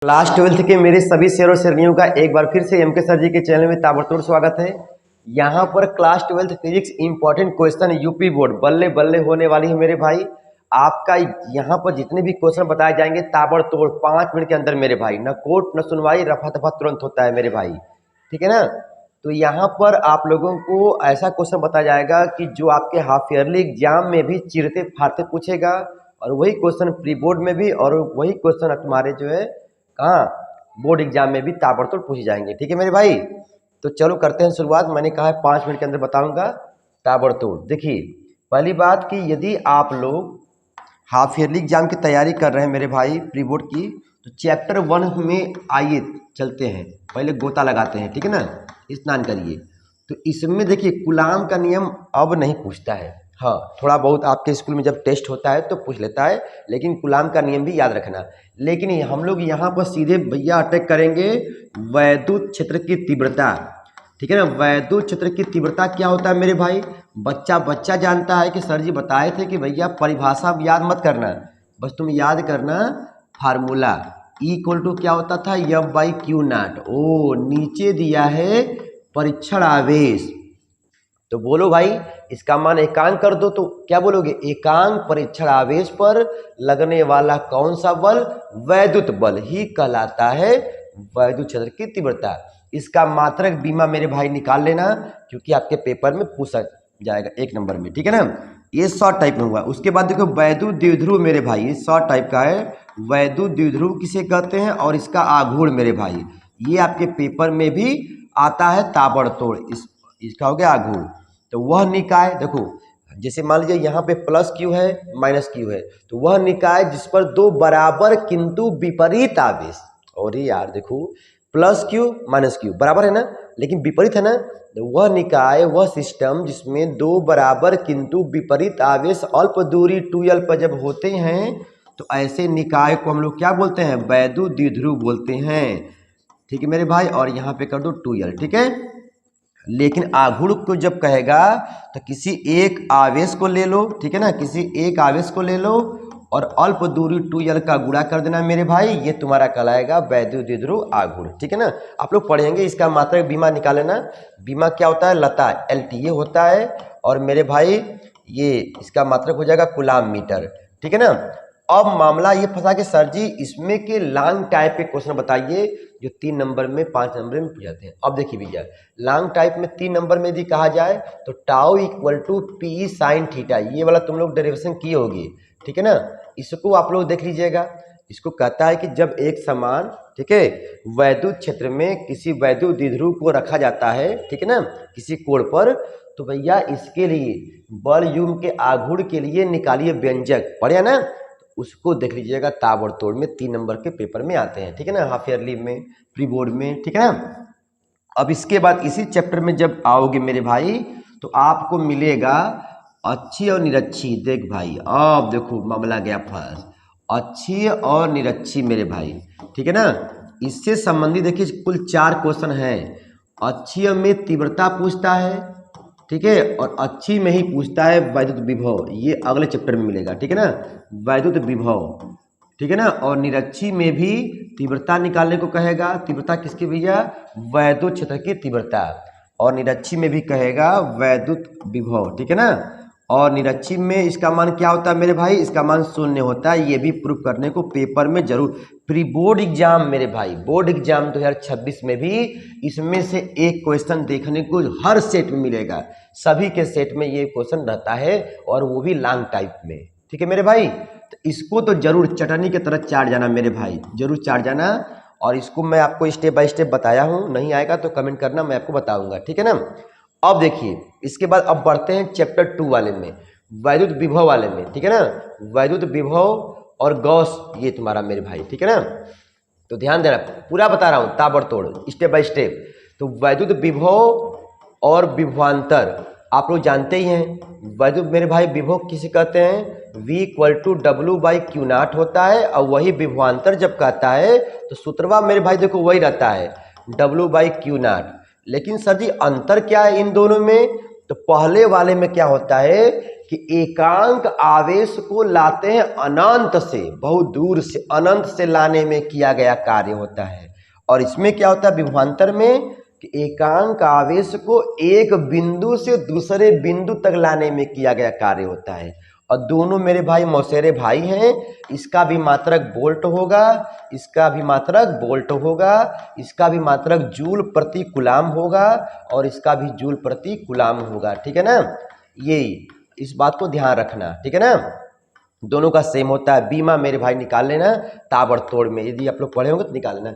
Class 12th के मेरे सभी शेर और शेरनियों का एक बार फिर से एम के सर जी के चैनल में ताबड़तोड़ स्वागत है। यहाँ पर class 12th physics important question UP board बल्ले बल्ले होने वाली है मेरे भाई। आपका यहाँ पर जितने भी क्वेश्चन बताए जाएंगे ताबड़तोड़ 5 मिनट के अंदर मेरे भाई, न कोर्ट न सुनवाई, रफा दफा तुरंत होता है मेरे भाई, ठीक है ना। तो यहाँ पर आप लोगों को ऐसा क्वेश्चन बताया जाएगा कि जो आपके हाफ ईयरली एग्जाम में भी चिरते फाड़ते पूछेगा, और वही क्वेश्चन प्री बोर्ड में भी, और वही क्वेश्चन तुम्हारे जो है कहाँ बोर्ड एग्जाम में भी ताबड़तोड़ पूछे जाएंगे, ठीक है मेरे भाई। तो चलो करते हैं शुरुआत। मैंने कहा है 5 मिनट के अंदर बताऊंगा ताबड़तोड़। देखिए पहली बात कि यदि आप लोग हाफ ईयरली एग्जाम की तैयारी कर रहे हैं मेरे भाई प्री बोर्ड की, तो चैप्टर 1 में आइए चलते हैं, पहले गोता लगाते हैं, ठीक है ना। स्नान करिए। तो इसमें देखिए कुलाम का नियम अब नहीं पूछता है, हाँ थोड़ा बहुत आपके स्कूल में जब टेस्ट होता है तो पूछ लेता है, लेकिन कुलाम का नियम भी याद रखना। लेकिन हम लोग यहाँ पर सीधे भैया अटैक करेंगे वैद्युत क्षेत्र की तीव्रता, ठीक है ना। वैद्युत क्षेत्र की तीव्रता क्या होता है मेरे भाई? बच्चा जानता है कि सर जी बताए थे कि भैया परिभाषा याद मत करना, बस तुम याद करना फार्मूला E= क्या होता था, F/Q0। ओ नीचे दिया है परीक्षण आवेश, तो बोलो भाई इसका मान एकांक कर दो, तो क्या बोलोगे? एकांक परीक्षण आवेश पर लगने वाला कौन सा बल? वैद्युत बल ही कहलाता है वैद्युत क्षेत्र की तीव्रता। इसका मात्रक बीमा मेरे भाई निकाल लेना, क्योंकि आपके पेपर में पूछा जाएगा 1 नंबर में, ठीक है ना। ये शॉर्ट टाइप में हुआ। उसके बाद देखो वैद्युत द्विध्रुव मेरे भाई, ये शॉर्ट टाइप का है। वैद्युत द्विध्रुव किसे कहते हैं, और इसका आघूर्ण मेरे भाई, ये आपके पेपर में भी आता है ताबड़तोड़। इसका हो गया आघूर्ण। तो वह निकाय देखो, जैसे मान लीजिए यहाँ पे प्लस क्यू है माइनस क्यू है, तो वह निकाय जिस पर दो बराबर किंतु विपरीत आवेश, और ये यार देखो प्लस क्यू माइनस क्यू बराबर है ना, लेकिन विपरीत है ना, तो वह निकाय, वह सिस्टम जिसमें दो बराबर किंतु विपरीत आवेश अल्प दूरी 2l पर जब होते हैं, तो ऐसे निकाय को हम लोग क्या बोलते हैं? वैद्युत द्विध्रुव बोलते हैं, ठीक है मेरे भाई। और यहाँ पे कर दो 2l, ठीक है। लेकिन आघूर्ण को जब कहेगा तो किसी एक आवेश को ले लो, ठीक है ना, किसी एक आवेश को ले लो और अल्प दूरी 2l का गुणा कर देना मेरे भाई, ये तुम्हारा कहलाएगा वैद्युत द्विध्रुव आघूर्ण, ठीक है ना। आप लोग पढ़ेंगे, इसका मात्रक बीमा निकाल लेना। बीमा क्या होता है? लता LT ये होता है, और मेरे भाई ये इसका मात्रक हो जाएगा कूलाम मीटर, ठीक है ना। अब मामला ये फंसा कि सर जी इसमें के लॉन्ग टाइप के क्वेश्चन बताइए जो 3 नंबर में 5 नंबर में पूछ जाते हैं। अब देखिए भैया लॉन्ग टाइप में 3 नंबर में यदि कहा जाए तो टाउ = P sin थीटा, ये वाला तुम लोग डेरिवेशन किए होगी, ठीक है ना। इसको आप लोग देख लीजिएगा। इसको कहता है कि जब एक समान, ठीक है, वैद्युत क्षेत्र में किसी वैद्युत द्विध्रुव को रखा जाता है, ठीक है ना, किसी कोण पर, तो भैया इसके लिए बल युग्म के आघूर्ण के लिए निकालिए व्यंजक, पढ़िया ना। उसको देख लीजिएगा ताबड़तोड़ में 3 नंबर के पेपर में आते हैं, ठीक है ना, हाफ ईयरली में, प्री बोर्ड में, ठीक है ना। अब इसके बाद इसी चैप्टर में जब आओगे मेरे भाई, तो आपको मिलेगा अच्छी और निरक्षी। देख भाई अब देखो मामला गया फर्स्ट, अच्छी और निरक्षी मेरे भाई, ठीक है ना। इससे संबंधित देखिए कुल 4 क्वेश्चन हैं। अच्छी में तीव्रता पूछता है, ठीक है, और अच्छी में ही पूछता है वैद्युत विभव, ये अगले चैप्टर में मिलेगा, ठीक है ना, वैद्युत विभव, ठीक है ना। और निरक्षी में भी तीव्रता निकालने को कहेगा। तीव्रता किसकी भैया? वैद्युत क्षेत्र की तीव्रता। और निरक्षी में भी कहेगा वैद्युत विभव, ठीक है ना। और निरक्षी में इसका मान क्या होता है मेरे भाई? इसका मान 0 होता है। ये भी प्रूफ करने को पेपर में जरूर, प्री बोर्ड एग्जाम मेरे भाई, बोर्ड एग्जाम 2026 में भी इसमें से एक क्वेश्चन देखने को हर सेट में मिलेगा। सभी के सेट में ये क्वेश्चन रहता है, और वो भी लॉन्ग टाइप में, ठीक है मेरे भाई। तो इसको तो जरूर चटनी की तरह चाट जाना मेरे भाई, जरूर चाट जाना। और इसको मैं आपको स्टेप बाय स्टेप बताया हूँ, नहीं आएगा तो कमेंट करना, मैं आपको बताऊंगा, ठीक है ना। अब देखिए इसके बाद अब बढ़ते हैं चैप्टर 2 वाले में, वैद्युत विभव वाले में, ठीक है ना। वैद्युत विभव और गॉस, ये तुम्हारा मेरे भाई, ठीक है ना। तो ध्यान देना, पूरा बता रहा हूँ ताबड़तोड़, स्टेप बाय स्टेप। तो वैद्युत विभव और विभवांतर आप लोग जानते ही हैं। वैद्युत मेरे भाई विभव किसे कहते हैं? V= W/Q0 होता है, और वही विभवांतर जब कहता है तो सूत्रवा मेरे भाई देखो वही रहता है W/Q0। लेकिन सर जी अंतर क्या है इन दोनों में? तो पहले वाले में क्या होता है कि एकांक आवेश को लाते हैं अनंत से, बहुत दूर से अनंत से लाने में किया गया कार्य होता है। और इसमें क्या होता है विभवांतर में कि एकांक आवेश को एक बिंदु से दूसरे बिंदु तक लाने में किया गया कार्य होता है। और दोनों मेरे भाई मौसेरे भाई हैं, इसका भी मात्रक वोल्ट होगा, इसका भी मात्रक वोल्ट होगा, इसका भी मात्रक जूल प्रति कूलाम होगा और इसका भी जूल प्रति कूलाम होगा। ठीक है ना, ये इस बात को ध्यान रखना। ठीक है ना, दोनों का सेम होता है। बीमा मेरे भाई निकाल लेना ताबड़तोड़ में, यदि आप लोग पढ़े होंगे तो निकाल लेना।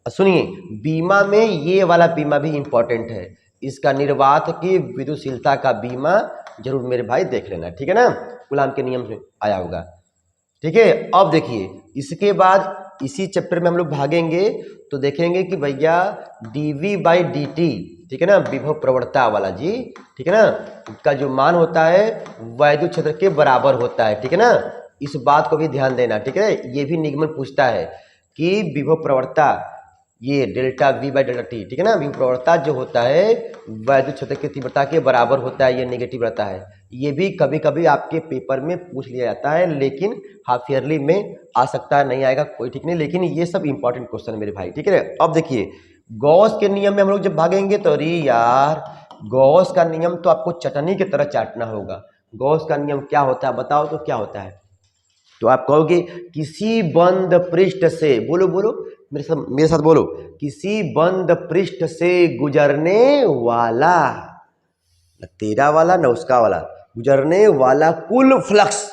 सुनिए, बीमा में ये वाला बीमा भी इंपॉर्टेंट है, इसका निर्वात की विद्युशीलता का बीमा जरूर मेरे भाई देख लेना। ठीक है ना, कूलाम के नियम से आया होगा। ठीक है, अब देखिए इसके बाद इसी चैप्टर में हम लोग भागेंगे तो देखेंगे कि भैया dV/dt, ठीक है ना, विभव प्रवणता वाला जी, ठीक है ना, का जो मान होता है वैद्युत क्षेत्र के बराबर होता है। ठीक है ना, इस बात को भी ध्यान देना। ठीक है, ये भी निगमन पूछता है कि विभव प्रवणता ये डेल्टा V/ΔT, ठीक है ना, विभव प्रवणता जो होता है वैद्युत क्षेत्र की तीव्रता के बराबर होता है, ये नेगेटिव रहता है। ये भी कभी कभी आपके पेपर में पूछ लिया जाता है, लेकिन हाफ ईयरली में आ सकता है, नहीं आएगा कोई ठीक नहीं, लेकिन ये सब इंपॉर्टेंट क्वेश्चन मेरे भाई। ठीक है, अब देखिए गॉस के नियम में हम लोग जब भागेंगे तो अरे यार, गॉस का नियम तो आपको चटनी की तरह चाटना होगा। गॉस का नियम क्या होता है बताओ तो, क्या होता है? तो आप कहोगे किसी बंद पृष्ठ से, बोलो बोलो मेरे साथ बोलो, किसी बंद पृष्ठ से गुजरने वाला, न तेरा वाला न उसका वाला, गुजरने वाला कुल फ्लक्स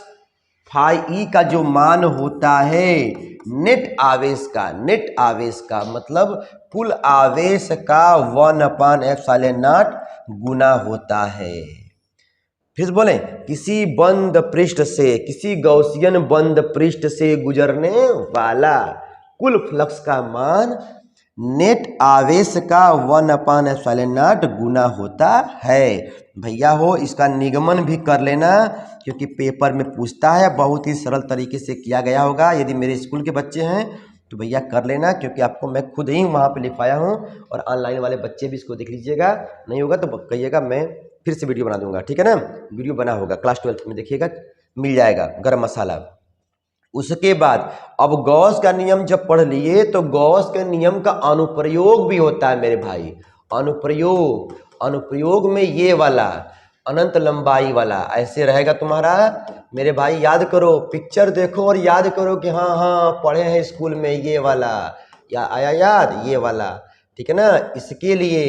फाई ई का जो मान होता है नेट आवेश का, नेट आवेश का मतलब कुल आवेश का 1/ε0 गुना होता है। फिर से बोलें, किसी बंद पृष्ठ से, किसी गौसियन बंद पृष्ठ से गुजरने वाला कुल फ्लक्स का मान नेट आवेश का 1/ε0 गुना होता है। भैया हो, इसका निगमन भी कर लेना क्योंकि पेपर में पूछता है, बहुत ही सरल तरीके से किया गया होगा। यदि मेरे स्कूल के बच्चे हैं तो भैया कर लेना, क्योंकि आपको मैं खुद ही वहाँ पे लिखवाया हूँ, और ऑनलाइन वाले बच्चे भी इसको देख लीजिएगा। नहीं होगा तो कहिएगा, मैं फिर से वीडियो बना दूंगा। ठीक है ना, वीडियो बना होगा, क्लास 12 में देखिएगा, मिल जाएगा गरम मसाला। उसके बाद अब गॉस का नियम जब पढ़ लिए तो गॉस के नियम का अनुप्रयोग भी होता है मेरे भाई। अनुप्रयोग, अनुप्रयोग में ये वाला अनंत लंबाई वाला ऐसे रहेगा तुम्हारा मेरे भाई। याद करो, पिक्चर देखो और याद करो कि हाँ हाँ पढ़े हैं स्कूल में ये वाला, या आया याद ये वाला। ठीक है ना, इसके लिए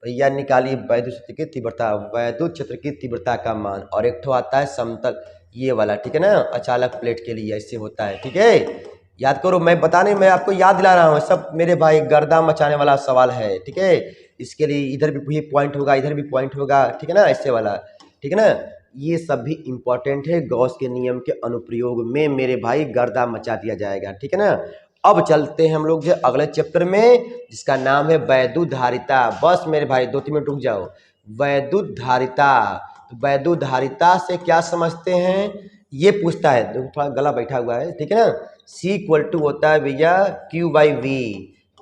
भैया निकालिए वैद्युत क्षेत्र की तीव्रता, वैद्युत क्षेत्र की तीव्रता का मान, और एक ठो आता है समतल ये वाला। ठीक है ना, अचालक प्लेट के लिए ऐसे होता है। ठीक है, याद करो, मैं बताने, मैं आपको याद दिला रहा हूँ सब मेरे भाई, गर्दा मचाने वाला सवाल है। ठीक है, इसके लिए इधर भी पॉइंट होगा, इधर भी पॉइंट होगा। ठीक है ना, ऐसे वाला। ठीक है ना, ये सब भी इंपॉर्टेंट है। गॉस के नियम के अनुप्रयोग में मेरे भाई गर्दा मचा दिया जाएगा। ठीक है ना, अब चलते हैं हम लोग जो अगले चैप्टर में, जिसका नाम है वैद्युत धारिता। बस मेरे भाई 2-3 मिनट रुक जाओ। वैद्युत धारिता, तो वैद्युत धारिता से क्या समझते हैं ये पूछता है, देखो थोड़ा गला बैठा हुआ है। ठीक है ना, C= होता है भैया Q/V।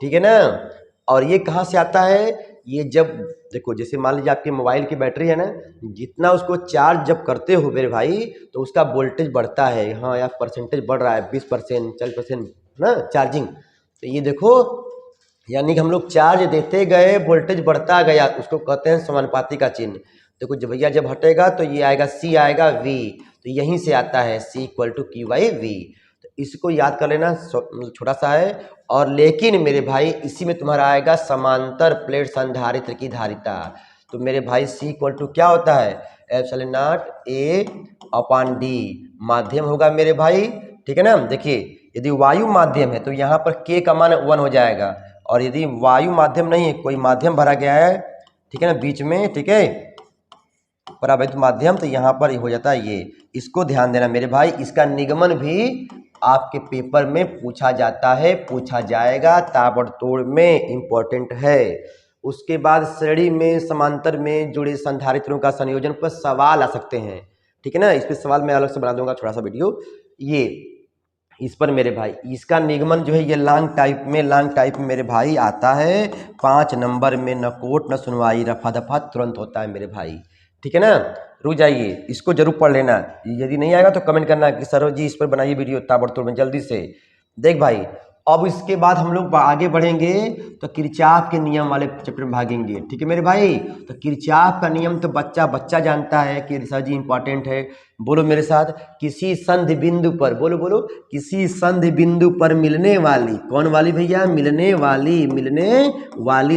ठीक है ना, और ये कहाँ से आता है, ये जब देखो जैसे मान लीजिए आपके मोबाइल की बैटरी है ना, जितना उसको चार्ज जब करते हो मेरे भाई तो उसका वोल्टेज बढ़ता है। हाँ यार, परसेंटेज बढ़ रहा है, 20%, 40% ना चार्जिंग। तो ये देखो, यानी कि हम लोग चार्ज देते गए, वोल्टेज बढ़ता गया, उसको कहते हैं समानुपाती का चिन्ह। देखो जब भैया जब हटेगा तो ये आएगा C आएगा V, तो यहीं से आता है C=Q/V। तो इसको याद कर लेना, छोटा सा है। और लेकिन मेरे भाई इसी में तुम्हारा आएगा समांतर प्लेट संधारित्र की धारिता। तो मेरे भाई C= क्या होता है, ε0A/d, माध्यम होगा मेरे भाई। ठीक है ना, देखिए यदि वायु माध्यम है तो यहाँ पर K का मान 1 हो जाएगा, और यदि वायु माध्यम नहीं है, कोई माध्यम भरा गया है, ठीक है ना, बीच में, ठीक है, परावैद्युत माध्यम, तो यहाँ पर हो जाता है ये। इसको ध्यान देना मेरे भाई, इसका निगमन भी आपके पेपर में पूछा जाता है, पूछा जाएगा, ताबड़तोड़ में इम्पोर्टेंट है। उसके बाद श्रेणी में समांतर में जुड़े संधारित्रों का संयोजन पर सवाल आ सकते हैं। ठीक है ना, इस पर सवाल मैं अलग से बना दूंगा छोटा सा वीडियो। ये इस पर मेरे भाई इसका निगमन जो है ये लॉन्ग टाइप में मेरे भाई आता है 5 नंबर में, न कोट न सुनवाई, रफा दफा तुरंत होता है मेरे भाई। ठीक है ना। रुक जाइए, इसको जरूर पढ़ लेना, यदि नहीं आएगा तो कमेंट करना कि सर जी इस पर बनाइए वीडियो ताबड़तोड़ में जल्दी से। देख भाई, अब इसके बाद हम लोग आगे बढ़ेंगे तो किरचॉफ के नियम वाले चैप्टर में भागेंगे। ठीक है मेरे भाई, तो किरचॉफ का नियम तो बच्चा बच्चा जानता है कि सर जी इंपॉर्टेंट है। बोलो मेरे साथ, किसी संधि बिंदु पर, बोलो बोलो, किसी संधि बिंदु पर मिलने वाली, कौन वाली भैया, मिलने वाली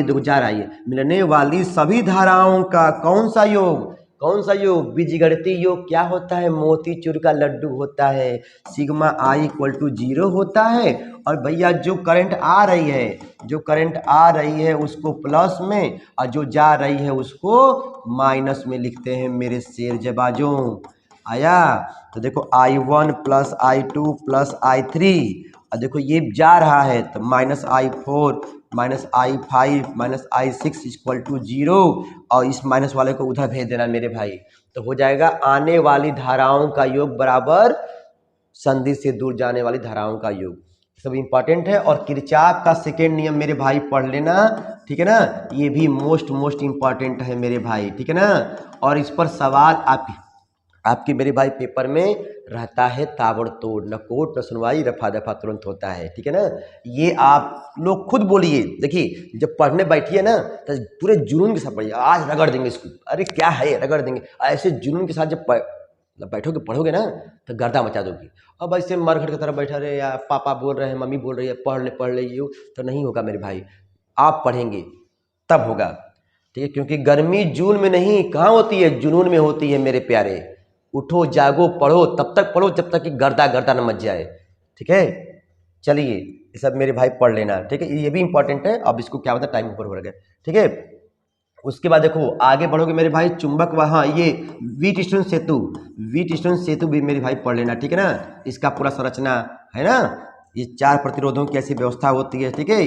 देखो जा रहा है, मिलने वाली सभी धाराओं का कौन सा योग, कौन सा योग, बीजगणितीय योग क्या होता है, मोतीचूर का लड्डू होता है, सिग्मा आई इक्वल टू 0 होता है। और भैया जो करंट आ रही है, जो करंट आ रही है उसको प्लस में और जो जा रही है उसको माइनस में लिखते हैं मेरे शेर जबाजों। आया, तो देखो I1 plus I2 plus I3, और देखो ये जा रहा है तो -I4 -I5 -I6 equal to 0, और इस माइनस वाले को उधर भेज देना मेरे भाई, तो हो जाएगा आने वाली धाराओं का योग बराबर संधि से दूर जाने वाली धाराओं का योग। सब इंपॉर्टेंट है। और किरचॉफ का सेकेंड नियम मेरे भाई पढ़ लेना, ठीक है ना, ये भी मोस्ट इंपॉर्टेंट है मेरे भाई, ठीक है ना। और इस पर सवाल आपके मेरे भाई पेपर में रहता है ताबड़तोड़, न कोट न सुनवाई, रफा दफा तुरंत होता है, ठीक है ना। ये आप लोग खुद बोलिए, देखिए जब पढ़ने बैठिए ना तो पूरे जुनून के साथ पढ़िए, आज रगड़ देंगे इसको, अरे क्या है रगड़ देंगे, ऐसे जुनून के साथ जब बैठोगे पढ़ोगे ना तो गर्दा मचा दोगे। अब ऐसे मरघट की तरह बैठा रहे, या पापा बोल रहे हैं, मम्मी बोल रही है पढ़ ले ये, तो नहीं होगा मेरे भाई। आप पढ़ेंगे तब होगा, ठीक है, क्योंकि गर्मी जून में नहीं, कहाँ होती है, जुनून में होती है मेरे प्यारे। उठो जागो पढ़ो, तब तक पढ़ो जब तक कि गर्दा न मच जाए, ठीक है। चलिए ये सब मेरे भाई पढ़ लेना, ठीक है, ये भी इंपॉर्टेंट है। अब इसको क्या होता है, टाइम ऊपर हो गया, ठीक है। उसके बाद देखो आगे बढ़ोगे मेरे भाई, चुंबक वहाँ ये व्हीटस्टोन सेतु भी मेरे भाई पढ़ लेना, ठीक है ना। इसका पूरा संरचना है ना, ये 4 प्रतिरोधों की ऐसी व्यवस्था होती है, ठीक है,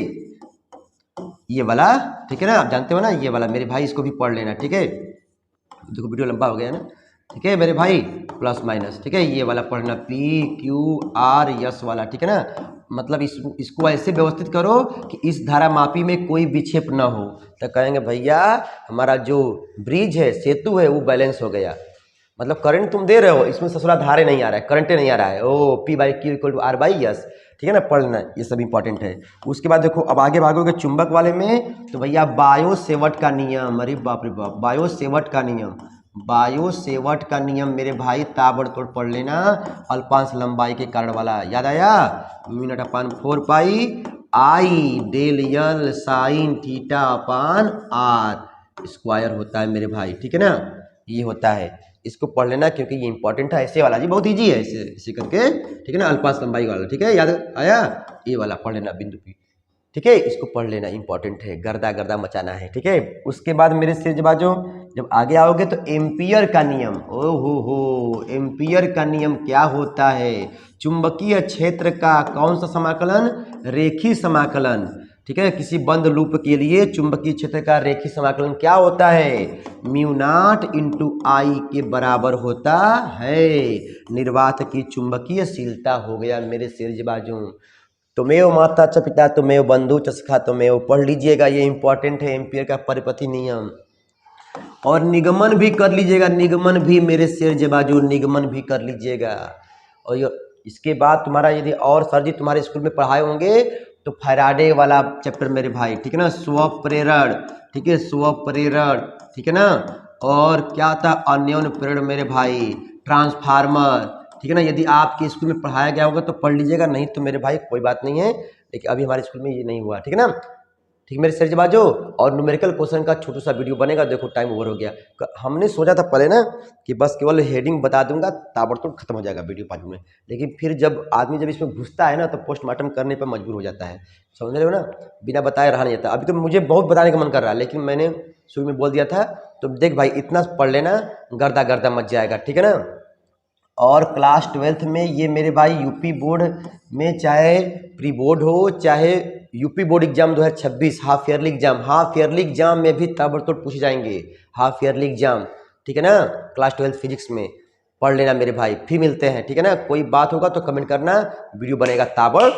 ये वाला, ठीक है ना, आप जानते हो ना ये वाला मेरे भाई, इसको भी पढ़ लेना, ठीक है। देखो वीडियो लंबा हो गया ना, ठीक है मेरे भाई, प्लस माइनस, ठीक है, ये वाला पढ़ना, PQRS वाला, ठीक है ना। मतलब इसको ऐसे व्यवस्थित करो कि इस धारा मापी में कोई विक्षेप ना हो, तो कहेंगे भैया हमारा जो ब्रिज है, सेतु है, वो बैलेंस हो गया। मतलब करंट तुम दे रहे हो, इसमें ससुरा धारे नहीं आ रहा है, करंटे नहीं आ रहा है, ओ P/Q इक्वल टू R/S, ठीक है ना, पढ़ना, ये सब इंपॉर्टेंट है। उसके बाद देखो अब आगे भागोगे चुंबक वाले में, तो भैया बायो सेवट का नियम, अरे बाप रे बाप, बायो सेवट का नियम मेरे भाई ताबड़तोड़ पढ़ लेना, अल्पांश लंबाई के कारण वाला, याद आया, म्यू0 अपान 4 पाई आई डेल यल sine theta upon r square होता है मेरे भाई, ठीक है ना, ये होता है, इसको पढ़ लेना क्योंकि ये इंपॉर्टेंट है। ऐसे वाला जी बहुत इजी है, ऐसे करके, ठीक है ना, अल्पांश लंबाई वाला, ठीक है, याद आया, ये वाला पढ़ लेना बिंदु पी, ठीक है, इसको पढ़ लेना, इंपॉर्टेंट है, गर्दा मचाना है, ठीक है। उसके बाद मेरे सेजबाजों जब आगे आओगे तो एम्पियर का नियम, हो एम्पियर का नियम क्या होता है, चुंबकीय क्षेत्र का कौन सा समाकलन, रेखी समाकलन, ठीक है, किसी बंद लूप के लिए चुंबकीय क्षेत्र का रेखी समाकलन क्या होता है, म्यू0 इंटू आई के बराबर होता है निर्वात की चुंबकीयशीलता, हो गया मेरे सेजबाजों। तुमेव माता च पिता तुमेव बंधु च सखा तुमेव, पढ़ लीजिएगा, ये इंपॉर्टेंट है, एम्पियर का परिपथी नियम। और निगमन भी कर लीजिएगा, निगमन भी मेरे शेर जबाजू, निगमन भी कर लीजिएगा। और इसके बाद तुम्हारा यदि और सर जी तुम्हारे स्कूल में पढ़ाए होंगे तो फैराडे वाला चैप्टर मेरे भाई, ठीक है ना, स्वप्रेरण, ठीक है, स्वप्रेरण, ठीक है ना। और क्या था, अन्योन्य प्रेरण मेरे भाई, ट्रांसफार्मर, ठीक है ना। यदि आपके स्कूल में पढ़ाया गया होगा तो पढ़ लीजिएगा, नहीं तो मेरे भाई कोई बात नहीं है, लेकिन अभी हमारे स्कूल में ये नहीं हुआ, ठीक है ना, ठीक मेरे सरजबाजो। और न्यूमेरिकल क्वेश्चन का छोटा सा वीडियो बनेगा, देखो टाइम ओवर हो गया, हमने सोचा था पहले ना कि बस केवल हेडिंग बता दूंगा, ताबड़तोड़ खत्म हो जाएगा वीडियो 5 मिनट, लेकिन फिर जब आदमी जब इसमें घुसता है ना तो पोस्टमार्टम करने पर मजबूर हो जाता है, समझ रहे हो ना, बिना बताए रहा नहीं जाता। अभी तो मुझे बहुत बताने का मन कर रहा है, लेकिन मैंने शुरू में बोल दिया था, तो देख भाई इतना पढ़ लेना, गर्दा मच जाएगा, ठीक है ना। और क्लास 12th में ये मेरे भाई यूपी बोर्ड में, चाहे प्री बोर्ड हो चाहे UP board exam 2026 half yearly exam में भी ताबड़तोड़ पूछे जाएंगे, हाफ ईयरली एग्जाम, ठीक है ना, क्लास 12 फिजिक्स में पढ़ लेना मेरे भाई। फिर मिलते हैं, ठीक है ना, कोई बात होगा तो कमेंट करना, वीडियो बनेगा ताबड़।